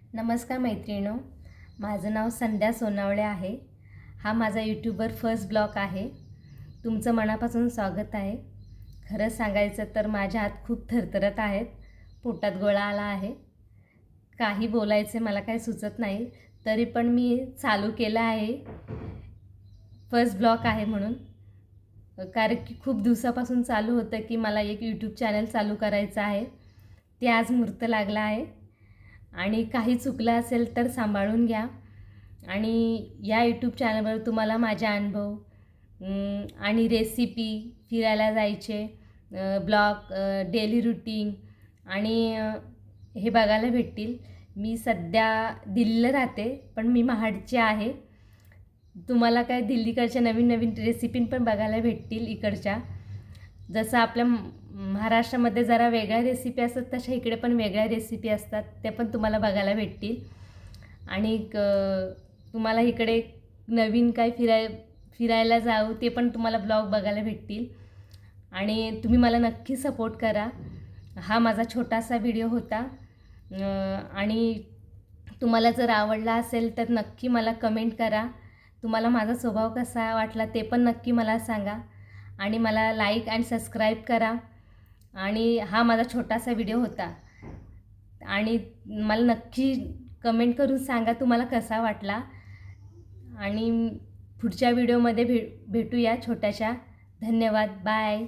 नमस्कार मैत्रिणो, माझं नाव संध्या सोनावळे आहे। हा माझा यूट्यूबवर फर्स्ट ब्लॉग आहे। तुमचं मनापासून स्वागत आहे। खरं सांगायचं तर माझ्या हात खूप थरथरत आहेत, पोटात गोळा आला आहे, काही बोलायचे मला काही सुचत नाही, तरी पण मी चालू केलं आहे। फर्स्ट ब्लॉग आहे म्हणून, कारण की खूप दिवसापासून चालू होतं की मला एक यूट्यूब चॅनल चालू करायचं आहे। ते आज मुहूर्त लागला आहे आणि काही चुकलं असेल तर सांभाळून घ्या। आणि या यूट्यूब चॅनलवर तुम्हाला माझे अनुभव आणि रेसिपी, फिरायला जायचे ब्लॉग, डेली रूटीन आणि हे बघायला भेटतील। मी सध्या दिल्लीला राहते, पण मी महाडची आहे। तुम्हाला काय दिल्लीकडच्या नवीन नवीन रेसिपी पण बघायला भेटतील इकडच्या। जसं आपल्या महाराष्ट्रामध्ये जरा वेगळ्या रेसिपी असतात, तशा इकडे पण वेगळ्या रेसिपी असतात, ते पण तुम्हाला बघायला भेटतील। आणि तुम्हाला इकडे नवीन काय फिरायला जाऊ ते पण तुम्हाला ब्लॉग बघायला भेटतील। आणि तुम्ही मला नक्की सपोर्ट करा। हा माझा छोटासा व्हिडिओ होता आणि तुम्हाला जर आवडला असेल तर नक्की मला कमेंट करा। तुम्हाला माझा स्वभाव कसा वाटला ते पण नक्की मला सांगा आणि मला लाईक आणि सबस्क्राईब करा। आणि हा माझा छोटासा व्हिडिओ होता आणि मला नक्की कमेंट करून सांगा तुम्हाला कसा वाटला। आणि पुढच्या व्हिडिओमध्ये भेटूया छोट्याशा। धन्यवाद, बाय।